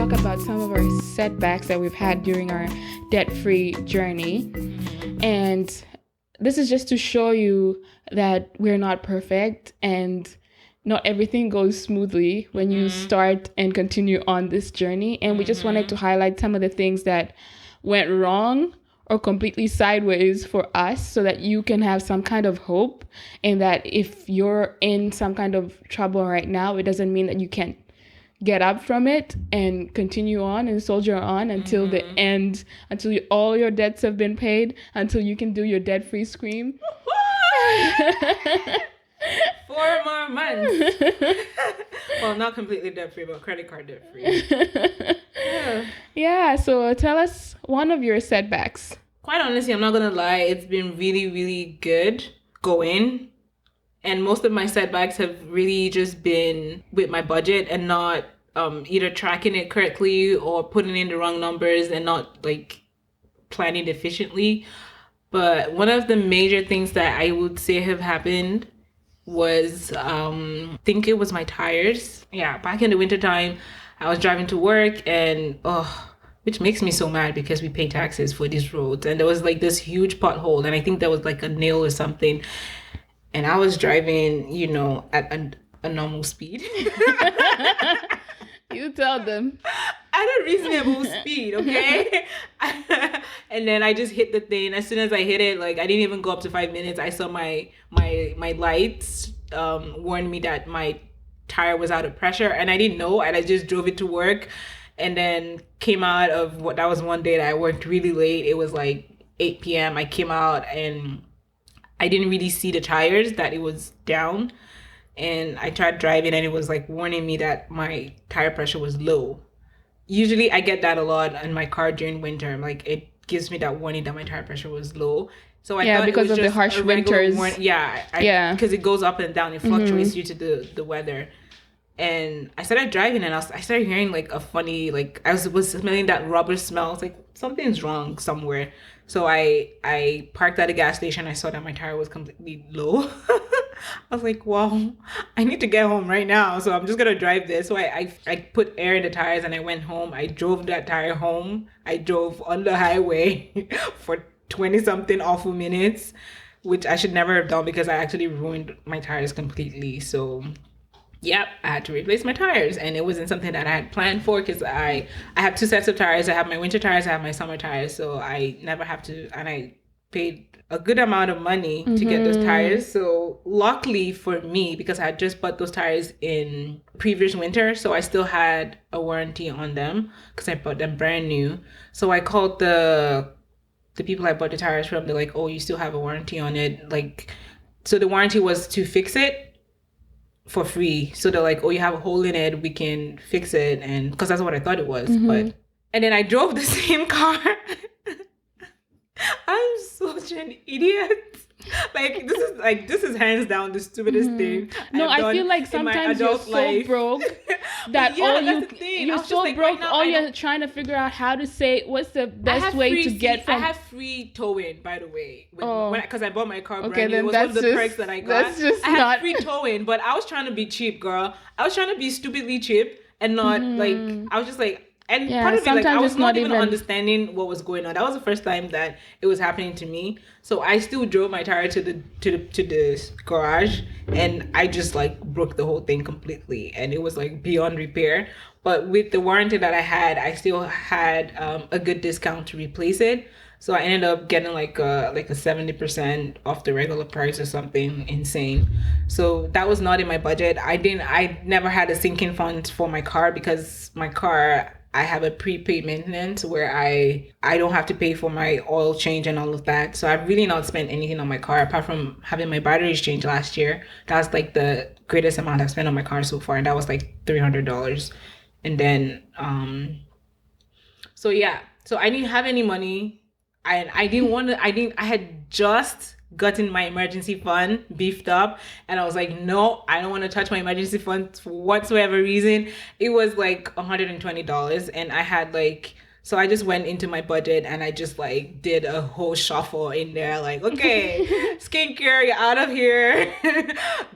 talk about some of our setbacks that we've had during our debt-free journey. And this is just to show you that we're not perfect and not everything goes smoothly when you start and continue on this journey. And we just wanted to highlight some of the things that went wrong or completely sideways for us so that you can have some kind of hope, and that if you're in some kind of trouble right now, it doesn't mean that you can't get up from it and continue on and soldier on until the end, until all your debts have been paid, until you can do your debt-free scream. 4 more months. Well, not completely debt-free, but credit card debt-free. Yeah, so tell us one of your setbacks. Quite honestly, I'm not going to lie. It's been really, really good going. And most of my setbacks have really just been with my budget and not either tracking it correctly or putting in the wrong numbers and not like planning efficiently. But one of the major things that I would say have happened was, I think it was my tires. Yeah, back in the wintertime, I was driving to work and, which makes me so mad because we pay taxes for these roads. And there was like this huge pothole, and I think there was like a nail or something. And I was driving, at a normal speed. You tell them. At a reasonable speed, okay? And then I just hit the thing. As soon as I hit it, like I didn't even go up to 5 minutes. I saw my lights warned me that my tire was out of pressure, and I didn't know. And I just drove it to work, and then came out of that was one day that I worked really late. It was like 8 p.m. I came out and I didn't really see the tires, that it was down. And I tried driving and it was like warning me that my tire pressure was low. Usually I get that a lot in my car during winter. Like it gives me that warning that my tire pressure was low. So I thought because it was of just the harsh winters. Because it goes up and down. It fluctuates due to the weather. And I started driving and I started hearing like a funny, like I was smelling that rubber smell. It's like something's wrong somewhere. So I parked at a gas station. I saw that my tire was completely low. I was like, wow, I need to get home right now. So I'm just going to drive this. So I put air in the tires and I went home. I drove that tire home. I drove on the highway for 20 something awful minutes, which I should never have done because I actually ruined my tires completely. So yep, I had to replace my tires, and it wasn't something that I had planned for because I have 2 sets of tires. I have my winter tires, I have my summer tires, so I never have to, and I paid a good amount of money to get those tires. So luckily for me, because I had just bought those tires in previous winter, so I still had a warranty on them because I bought them brand new. So I called the people I bought the tires from. They're like, oh, you still have a warranty on it. Like, so the warranty was to fix it for free. So they're like, oh, you have a hole in it, we can fix it. And because that's what I thought it was. And then I drove the same car. I'm such an idiot. This is hands down the stupidest thing. No, I feel like sometimes you're so broke that you're so broke. Right now, you're trying to figure out how to say what's the best way to get from. I have free towing, by the way, because I bought my car brand new. It was one of the perks that I got. I had free towing, but I was trying to be cheap, girl. I was trying to be stupidly cheap and not like I was just like. And part of it, like, I was not even understanding what was going on. That was the first time that it was happening to me. So I still drove my tire to the garage, and I just like broke the whole thing completely, and it was like beyond repair. But with the warranty that I had, I still had a good discount to replace it. So I ended up getting like a 70% off the regular price or something insane. So that was not in my budget. I never had a sinking fund for my car because my car, I have a prepaid maintenance where I don't have to pay for my oil change and all of that. So I've really not spent anything on my car apart from having my batteries changed last year. That's like the greatest amount I've spent on my car so far. And that was like $300. And then, so yeah. So I didn't have any money. I had just gotten my emergency fund beefed up, and I was like, no, I don't want to touch my emergency fund for whatsoever reason. It was like $120, and I had like So I just went into my budget and I just like did a whole shuffle in there. Like, okay, skincare, you're out of here.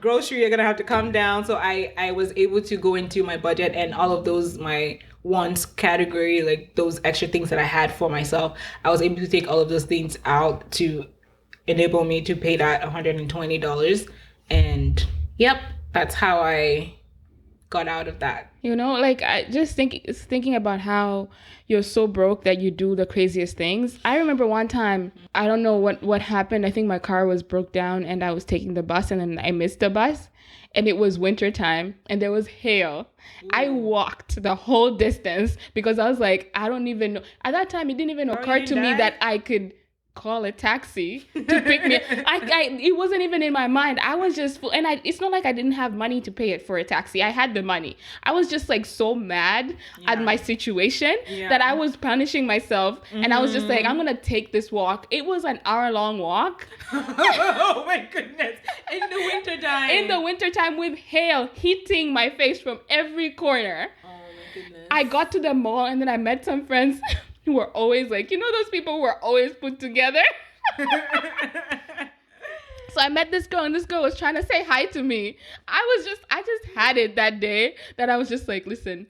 Grocery, you're gonna have to come down. So I was able to go into my budget and all of those, my wants category, like those extra things that I had for myself, I was able to take all of those things out to enable me to pay that $120. And yep, that's how I got out of that. You know, like I just thinking about how you're so broke that you do the craziest things. I remember one time, I don't know what happened. I think my car was broke down and I was taking the bus and then I missed the bus and it was winter time and there was hail. Ooh. I walked the whole distance because I was like, I don't even know. At that time, it didn't even occur to me that I could call a taxi to pick me. It wasn't even in my mind. I was just full, and it's not like I didn't have money to pay it for a taxi. I had the money. I was just like so mad at my situation that I was punishing myself, and I was just like, I'm gonna take this walk. It was an hour-long walk. Oh my goodness! In the wintertime. In the wintertime with hail hitting my face from every corner. Oh my goodness! I got to the mall and then I met some friends who were always like, you know, those people who are always put together. So I met this girl and this girl was trying to say hi to me. I just had it that day that I was just like, listen,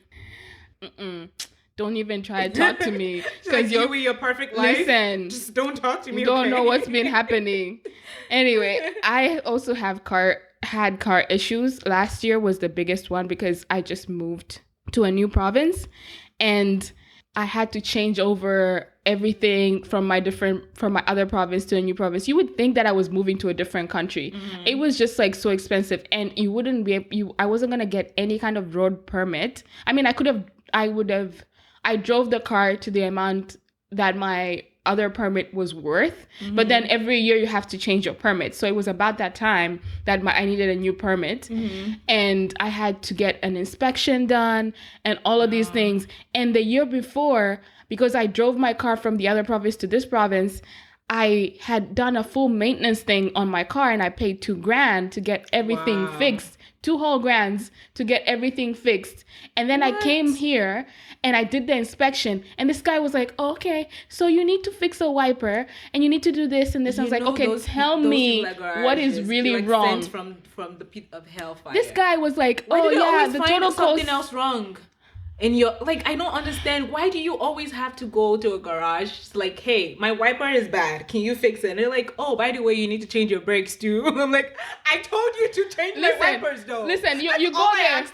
don't even try to talk to me because you're your perfect life. Listen, just don't talk to me. You don't know what's been happening. Anyway, I also had car issues. Last year was the biggest one because I just moved to a new province and I had to change over everything from my other province to a new province. You would think that I was moving to a different country. Mm-hmm. It was just like so expensive, and I wasn't gonna get any kind of road permit. I mean, I drove the car to the amount that my other permit was worth, but then every year you have to change your permit. So it was about that time that I needed a new permit, and I had to get an inspection done and all of these things. And the year before, because I drove my car from the other province to this province, I had done a full maintenance thing on my car and I paid $2,000 to get everything fixed. 2 whole grands to get everything fixed. And then I came here and I did the inspection and this guy was like, oh, okay, so you need to fix a wiper and you need to do this and this. I was like, okay, tell me what is really wrong. From the pit of hellfire. This guy was like, oh yeah, the total something else wrong. And you're like, I don't understand. Why do you always have to go to a garage? It's like, hey, my wiper is bad. Can you fix it? And they're like, oh, by the way, you need to change your brakes too. I'm like, I told you to change my wipers though. Listen, you go there.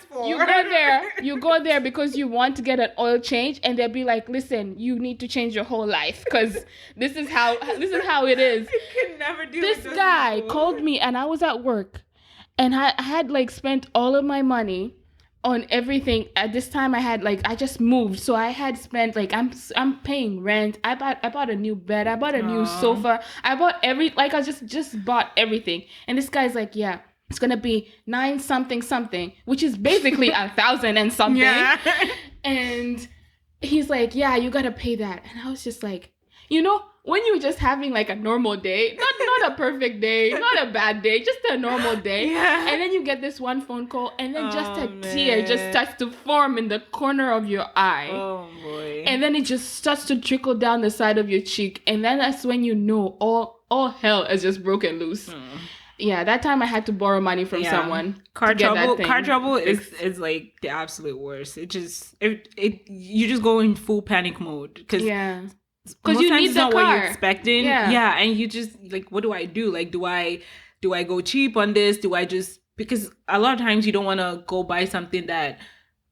You go there because you want to get an oil change, and they'll be like, listen, you need to change your whole life because this is how it is. You can never do this guy called me, and I was at work, and I had like spent all of my money on everything. At this time I just moved, so I had spent like I'm paying rent. I bought a new bed, I bought a new sofa, I bought I just bought everything. And this guy's like, yeah, it's gonna be 9 something, which is basically 1,000 and something. Yeah. And he's like, yeah, you gotta pay that. And I was just like, you know, when you're just having like a normal day, not a perfect day, not a bad day, just a normal day. Yeah. And then you get this one phone call and then just a tear just starts to form in the corner of your eye. Oh boy. And then it just starts to trickle down the side of your cheek. And then that's when you know all hell is just broken loose. Yeah, that time I had to borrow money from someone. Car trouble is like the absolute worst. It you just go in full panic mode because you need the car. What you're expecting. Yeah, and you just like, what do I do? Like, do I go cheap on this? Do I just, because a lot of times you don't want to go buy something that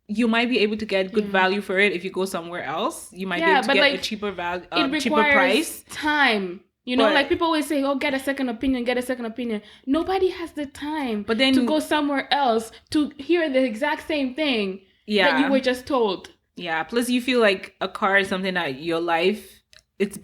you might be able to get good value for it if you go somewhere else. You might be able to get a cheaper value, cheaper price. Time. You know, like people always say, oh, get a second opinion. Nobody has the time to go somewhere else to hear the exact same thing that you were just told. Yeah. Plus, you feel like a car is something that your life is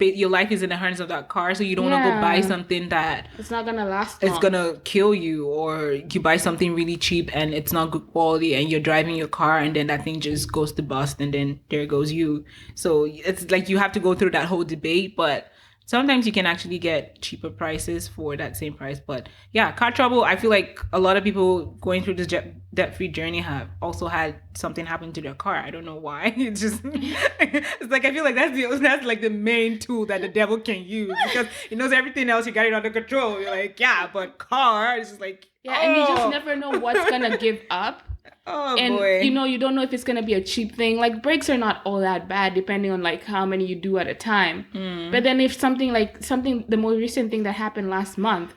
in the hands of that car, so you don't want to go buy something that it's not gonna last long. It's gonna kill you, or you buy something really cheap and it's not good quality, and you're driving your car and then that thing just goes to bust, and then there goes you. So it's like you have to go through that whole debate, but sometimes you can actually get cheaper prices for that same price. But yeah, car trouble, I feel like a lot of people going through this debt-free journey have also had something happen to their car. I don't know why. It's just, it's like, I feel like that's like the main tool that the devil can use, because he knows everything else, you got it under control. You're like, yeah, but car, it's just like, and you just never know what's gonna give up. And boy. you don't know if it's gonna be a cheap thing. Like, brakes are not all that bad depending on like how many you do at a time. But then if something the most recent thing that happened last month,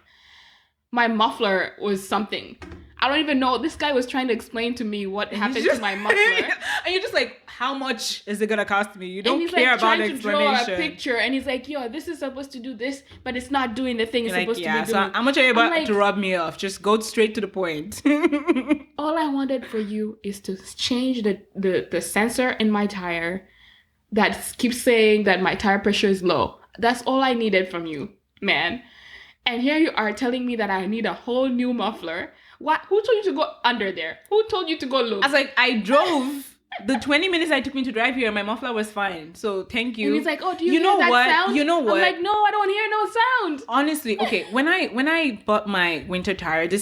my muffler was something. I don't even know. This guy was trying to explain to me what happened to my muffler. And you're just like, how much is it gonna cost me? You don't he's care like about the trying to draw a picture, and he's like, yo, this is supposed to do this, but it's not doing the thing it's supposed to be doing. So I'm gonna tell you about to rub me off. Just go straight to the point. All I wanted for you is to change the sensor in my tire that keeps saying that my tire pressure is low. That's all I needed from you, man. And here you are telling me that I need a whole new muffler. What? Who told you to go under there? Who told you to go look? I was like, I drove. The 20 minutes I took me to drive here, my muffler was fine. So thank you. And he's like, oh, do you hear that sound? You know what? I'm like, no, I don't hear no sound. Honestly, okay. When I bought my winter tire, the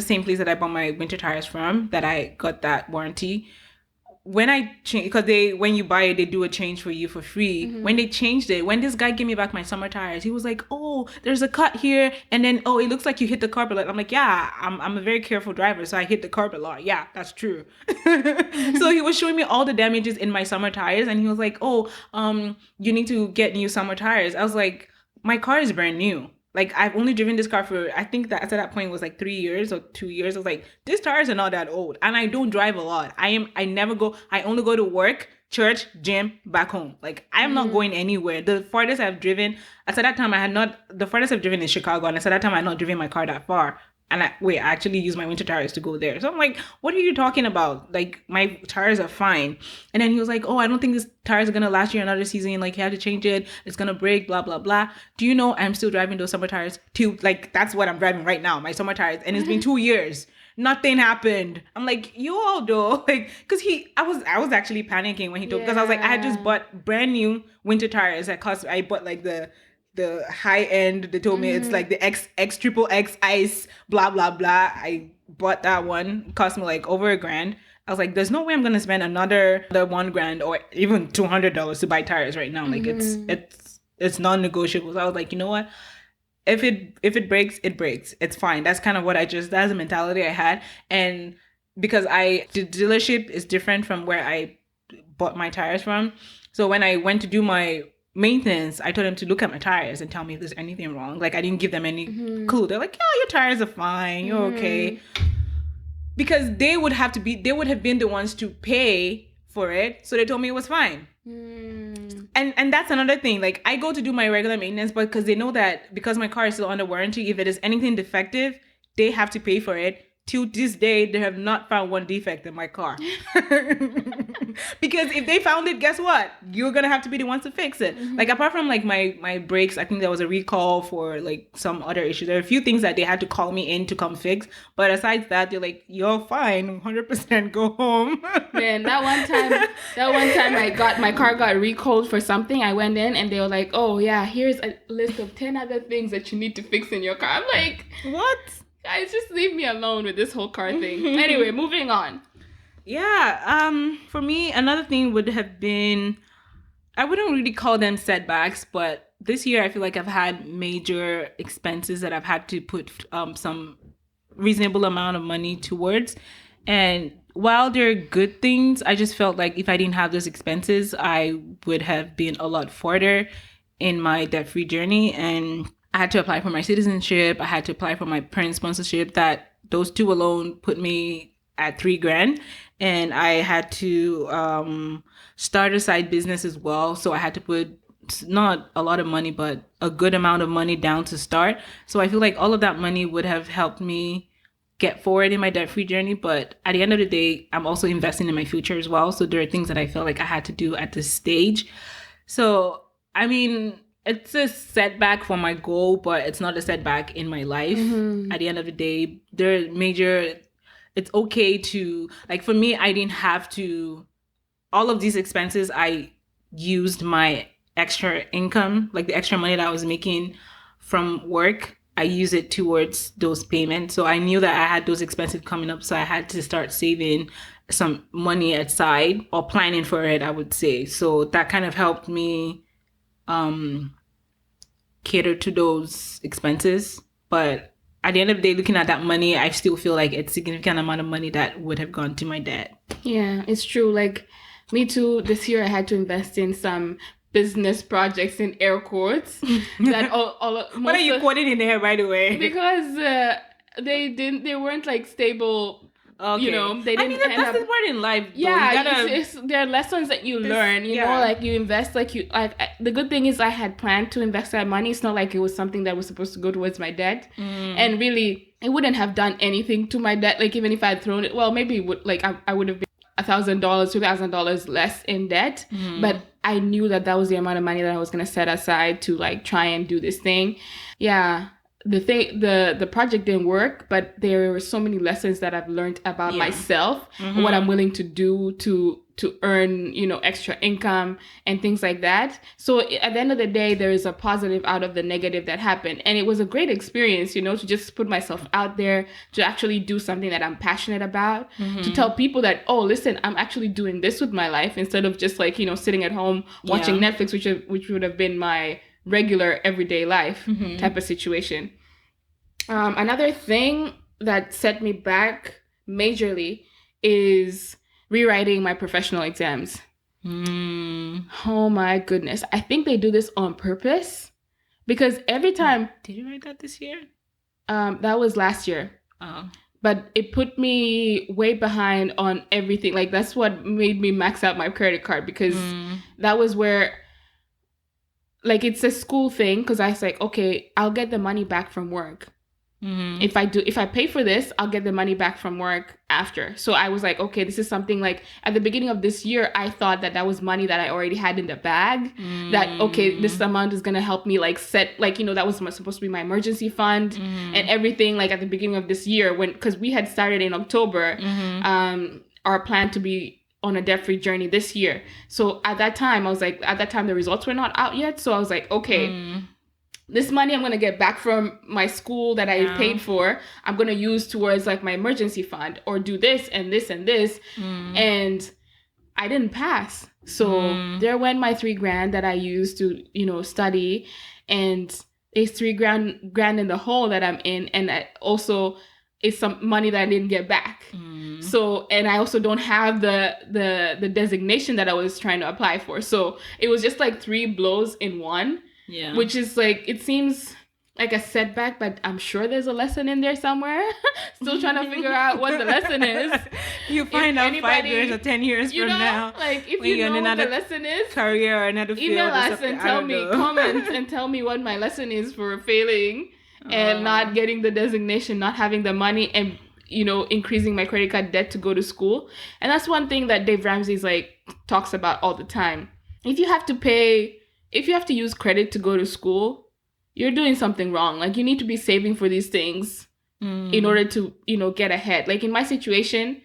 same place that I bought my winter tires from, that I got that warranty. When I changed, because when you buy it, they do a change for you for free. When they changed it, when this guy gave me back my summer tires, he was like, oh, there's a cut here. And then, oh, it looks like you hit the carb a lot. I'm like, yeah, I'm a very careful driver, so I hit the carb a lot. Yeah, that's true. So he was showing me all the damages in my summer tires. And he was like, oh, you need to get new summer tires. I was like, my car is brand new. Like, I've only driven this car for, I think that at that point it was like 3 years or 2 years. I was like, these tires are not that old. And I don't drive a lot. I only go to work, church, gym, back home. Like, I'm not going anywhere. The farthest I've driven, at that time the farthest I've driven is Chicago. And at that time I had not driven my car that far. And I actually used my winter tires to go there. So I'm like, what are you talking about? Like, my tires are fine. And then he was like, oh, I don't think this tires are going to last you another season. Like, you have to change it. It's going to break, blah, blah, blah. Do you know I'm still driving those summer tires too? Like, that's what I'm driving right now, my summer tires. And it's been 2 years. Nothing happened. I'm like, you all do. Like, because I was actually panicking when he told, because I was like, I had just bought brand new winter tires I bought like the high end. They told me it's like the X triple X ice, blah blah blah. I bought that one. It cost me like over $1,000. I was like, there's no way I'm gonna spend another $1,000 or even $200 to buy tires right now. Like, it's non-negotiable. So I was like, you know what? If it breaks, it breaks. It's fine. That's kind of that's the mentality I had. And because the dealership is different from where I bought my tires from. So when I went to do my maintenance, I told them to look at my tires and tell me if there's anything wrong. Like, I didn't give them any clue. They're like, yeah, your tires are fine, you're okay. Because they would have been the ones to pay for it, so they told me it was fine. And that's another thing. Like, I go to do my regular maintenance, but because they know that because my car is still under warranty, if it is anything defective, they have to pay for it. Till this day, they have not found one defect in my car. Because if they found it, guess what? You're going to have to be the ones to fix it. Like, apart from like my brakes, I think there was a recall for like some other issues. There are a few things that they had to call me in to come fix. But aside that, they're like, you're fine, 100% go home. Man, that one time my car got recalled for something. I went in and they were like, oh yeah, here's a list of 10 other things that you need to fix in your car. I'm like, what? Guys, just leave me alone with this whole car thing. Anyway, moving on. Yeah, for me, another thing would have been, I wouldn't really call them setbacks, but this year I feel like I've had major expenses that I've had to put some reasonable amount of money towards. And while they're good things, I just felt like if I didn't have those expenses, I would have been a lot further in my debt-free journey. And I had to apply for my citizenship. I had to apply for my parent sponsorship. That those two alone put me at $3,000. And I had to start a side business as well. So I had to put not a lot of money, but a good amount of money down to start. So I feel like all of that money would have helped me get forward in my debt-free journey. But at the end of the day, I'm also investing in my future as well. So there are things that I felt like I had to do at this stage. So, I mean, it's a setback for my goal, but it's not a setback in my life. At the end of the day, there are major... It's okay to, like, for me, I didn't have to, all of these expenses, I used my extra income, like the extra money that I was making from work, I use it towards those payments. So I knew that I had those expenses coming up, so I had to start saving some money aside, or planning for it, I would say. So that kind of helped me cater to those expenses. But at the end of the day, looking at that money, I still feel like it's a significant amount of money that would have gone to my dad. Yeah, it's true. Like me too, this year I had to invest in some business projects in air quotes that what are you quoting in there, by the way? Because they weren't like stable. Okay. You know, they didn't. That's the part in life. Though. Yeah, there are lessons that you learn. You know, like you invest, the good thing is I had planned to invest that money. It's not like it was something that was supposed to go towards my debt, and really, it wouldn't have done anything to my debt. Like even if I had thrown it, well, maybe it would. Like I would have been $1,000, $2,000 less in debt, but I knew that was the amount of money that I was gonna set aside to like try and do this thing. Yeah. The project didn't work, but there were so many lessons that I've learned about myself, what I'm willing to do to earn, you know, extra income and things like that. So at the end of the day, there is a positive out of the negative that happened. And it was a great experience, you know, to just put myself out there, to actually do something that I'm passionate about, to tell people that, oh, listen, I'm actually doing this with my life, instead of just like, you know, sitting at home watching Netflix, which would have been my regular everyday life type of situation. Another thing that set me back majorly is rewriting my professional exams. Oh my goodness. I think they do this on purpose, because every time... Did you write that this year? That was last year. Oh. But it put me way behind on everything. Like that's what made me max out my credit card, because that was where... Like it's a school thing, because I was like, okay, I'll get the money back from work. If I pay for this, I'll get the money back from work after. So I was like, okay, this is something like at the beginning of this year, I thought that was money that I already had in the bag. That, okay, this amount is going to help me like set, like, you know, that was supposed to be my emergency fund and everything, like at the beginning of this year, because we had started in October, our plan to be on a debt-free journey this year. So at that time, the results were not out yet. So I was like, okay, this money I'm going to get back from my school that I paid for, I'm going to use towards like my emergency fund, or do this and this and this. And I didn't pass. So there went my $3,000 that I used to, you know, study, and it's $3,000 in the hole that I'm in. And that also is some money that I didn't get back. So, and I also don't have the designation that I was trying to apply for. So it was just like 3 blows in one. Yeah. Which is like, it seems like a setback, but I'm sure there's a lesson in there somewhere. Still trying to figure out what the lesson is. You find out 5 years or 10 years from now. Like if you know what the lesson is, career or another field, email us and tell me, comment and tell me what my lesson is for failing and not getting the designation, not having the money, and, you know, increasing my credit card debt to go to school. And that's one thing that Dave Ramsey's like talks about all the time. If you have to use credit to go to school, you're doing something wrong. Like you need to be saving for these things in order to, you know, get ahead. Like in my situation,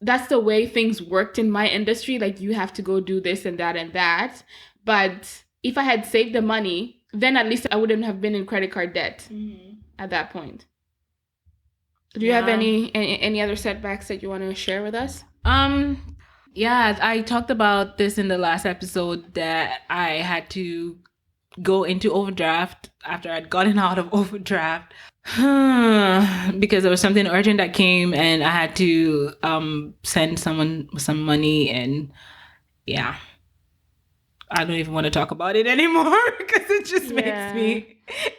that's the way things worked in my industry. Like you have to go do this and that and that. But if I had saved the money, then at least I wouldn't have been in credit card debt at that point. Do you have any other setbacks that you want to share with us? Yeah, I talked about this in the last episode, that I had to go into overdraft after I'd gotten out of overdraft because there was something urgent that came and I had to send someone some money, and yeah, I don't even want to talk about it anymore because it just makes me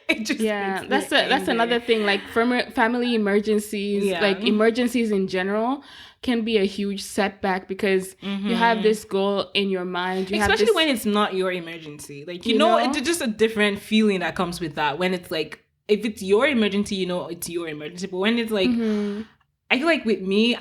that's another thing, like family emergencies, like emergencies in general can be a huge setback, because you have this goal in your mind, especially when it's not your emergency, like you know, it's just a different feeling that comes with that. When it's like, if it's your emergency, you know it's your emergency, but when it's like I feel like with me,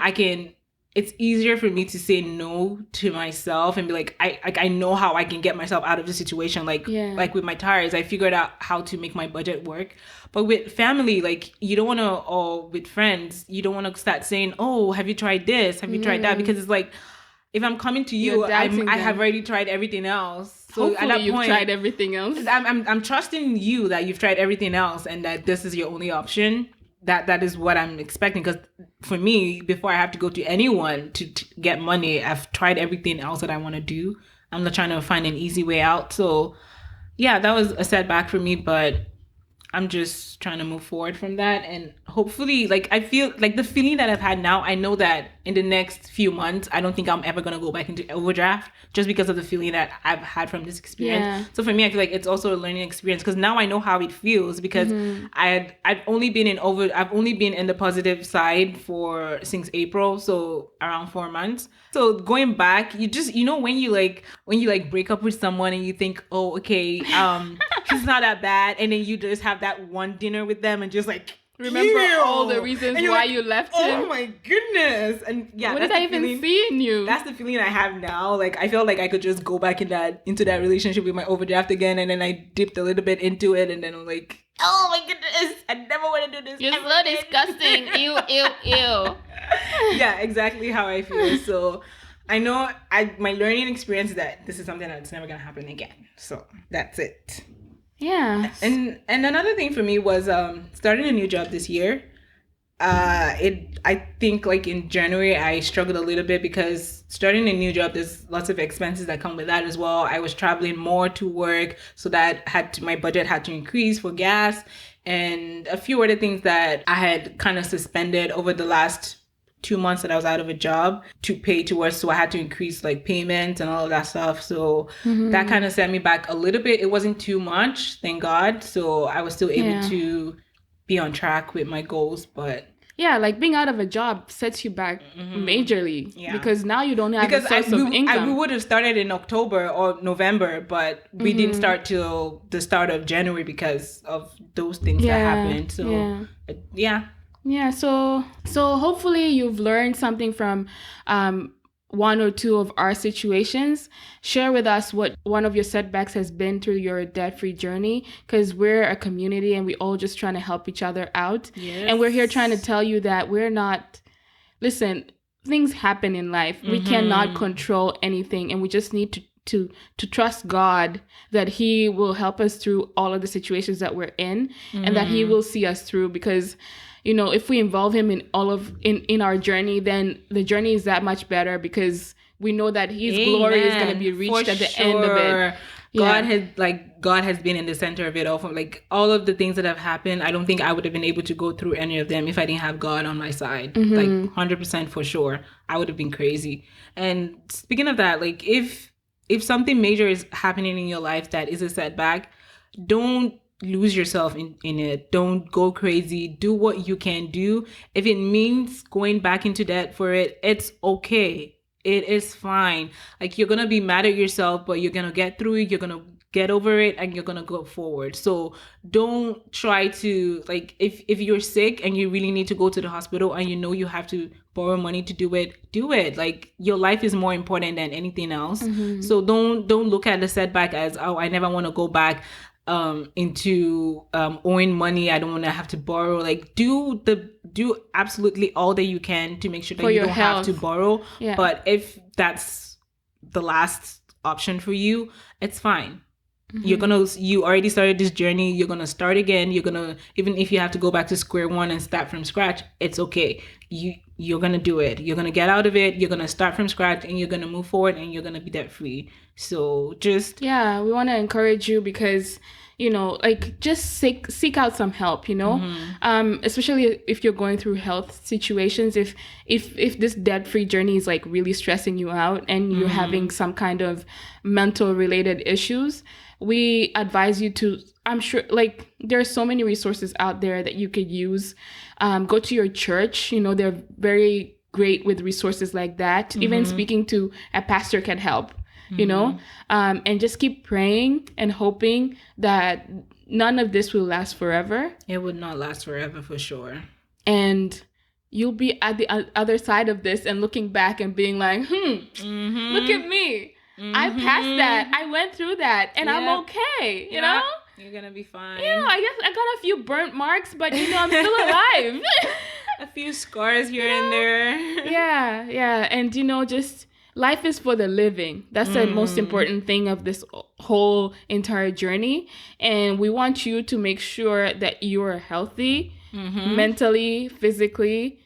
it's easier for me to say no to myself and be like, I know how I can get myself out of the situation. Like with my tires, I figured out how to make my budget work. But with family, like you don't want to, or with friends, you don't want to start saying, oh, have you tried this? Have you tried that? Because it's like, if I'm coming to you, I have already tried everything else. So hopefully at that you've point, tried everything else. I'm trusting you that you've tried everything else and that this is your only option. That is what I'm expecting. Because for me, before I have to go to anyone to get money, I've tried everything else that I want to do. I'm not trying to find an easy way out. So yeah, that was a setback for me, but I'm just trying to move forward from that. And hopefully, like, I feel like the feeling that I've had now, I know that in the next few months, I don't think I'm ever going to go back into overdraft just because of the feeling that I've had from this experience. Yeah. So for me, I feel like it's also a learning experience because now I know how it feels because I've only been in the positive side since April. So around 4 months. So going back, when you break up with someone and you think, oh, okay, she's not that bad. And then you just have that one dinner with them and just like, remember all the reasons why you left him. Oh my goodness. And yeah, what did I even see in you? That's the feeling I have now. Like I feel like I could just go back into that relationship with my overdraft again, and then I dipped a little bit into it, and then I'm like, oh my goodness, I never want to do this. You're so disgusting. Ew, ew, ew. Yeah, exactly how I feel. So I know my learning experience is that this is something that's never gonna happen again. So that's it. Yeah. And another thing for me was starting a new job this year. I think like in January I struggled a little bit because starting a new job, there's lots of expenses that come with that as well. I was traveling more to work, so that my budget had to increase for gas and a few other things that I had kind of suspended over the last 2 months that I was out of a job to pay towards. So I had to increase like payments and all of that stuff. So that kind of set me back a little bit. It wasn't too much, thank God. So I was still able to be on track with my goals. But yeah, like being out of a job sets you back majorly because now you don't have a source of income. We would have started in October or November, but we didn't start till the start of January because of those things that happened. So Yeah, so hopefully you've learned something from one or two of our situations. Share with us what one of your setbacks has been through your debt-free journey, because we're a community and we all just trying to help each other out. Yes. And we're here trying to tell you that listen, things happen in life. We cannot control anything, and we just need to trust God that He will help us through all of the situations that we're in and that He will see us through, because if we involve Him in our journey, then the journey is that much better because we know that His glory is going to be reached at the end of it. God has been in the center of it all. From like all of the things that have happened, I don't think I would have been able to go through any of them if I didn't have God on my side. Like 100% for sure. I would have been crazy. And speaking of that, like if something major is happening in your life that is a setback, don't lose yourself in it. Don't go crazy. Do what you can do. If it means going back into debt for it, it's okay. It is fine. Like you're gonna be mad at yourself, but you're gonna get through it. You're gonna get over it, and you're gonna go forward. So don't try to like if you're sick and you really need to go to the hospital and you know you have to borrow money to do it. Like your life is more important than anything else. So don't look at the setback as, oh, I never want to go back into owing money. I don't want to have to borrow. Like do absolutely all that you can to make sure that you don't have to borrow. Yeah. But if that's the last option for you, it's fine. You already started this journey. You're gonna start again. Even if you have to go back to square one and start from scratch, it's okay. You're gonna do it. You're gonna get out of it. You're gonna start from scratch, and you're gonna move forward, and you're gonna be debt free. So we want to encourage you because just seek out some help. Especially if you're going through health situations. If this debt free journey is like really stressing you out and you're having some kind of mental related issues, we advise you to, I'm sure, like there are so many resources out there that you could use. Go to your church. They're very great with resources like that. Even speaking to a pastor can help, and just keep praying and hoping that none of this will last forever. It would not last forever for sure. And you'll be at the other side of this and looking back and being like, look at me. I passed that. I went through that and I'm okay, you know? You're going to be fine. I guess I got a few burnt marks, but I'm still alive. A few scars here and there. Yeah. And just life is for the living. That's the most important thing of this whole entire journey. And we want you to make sure that you're healthy, mentally, physically,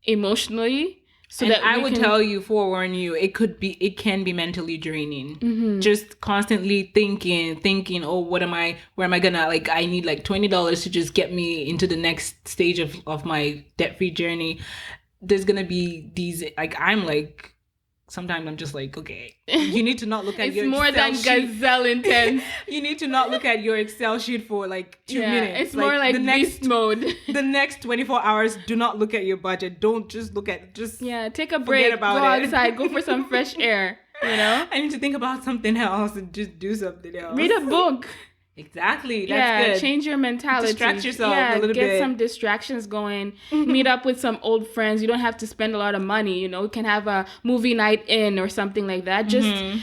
emotionally. So and that I would tell you, forewarn you, it can be mentally draining. Just constantly thinking, oh, where am I gonna, like, I need like $20 to just get me into the next stage of my debt-free journey. There's gonna be these, like, I'm like, sometimes I'm just like, okay, you need to not look at your more Excel than sheet. gazelle intense. You need to not look at your Excel sheet for like 2 minutes. It's more like beast mode. The next 24 hours, do not look at your budget. Don't just look at, take a break, about go it. outside, go for some fresh air, you know? I need to think about something else and just do something else. Read a book. Exactly. That's good. Change your mentality. Distract yourself a little bit. Get some distractions going. Meet up with some old friends. You don't have to spend a lot of money. You know, you can have a movie night in or something like that. Just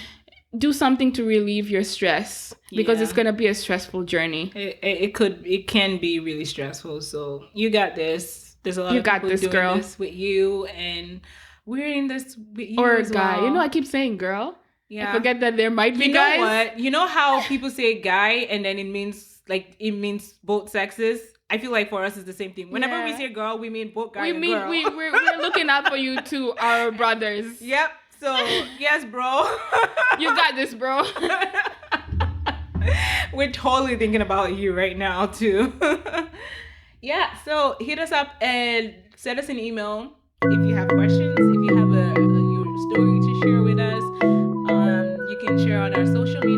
do something to relieve your stress because it's gonna be a stressful journey. It can be really stressful. So you got this. There's a lot of people doing girl. This with you, and we're in this with you or as a guy. well. You know, I keep saying girl. Yeah. I forget that there might be You guys. know what? You know how people say guy and then it means both sexes? I feel like for us it's the same thing. Whenever we say girl, we mean both guy and girl. We're looking out for you too, our brothers. Yep. So, yes, bro. You got this, bro. We're totally thinking about you right now too. Yeah, so hit us up and send us an email if you have questions, if you have your story to share with us. You can share on our social media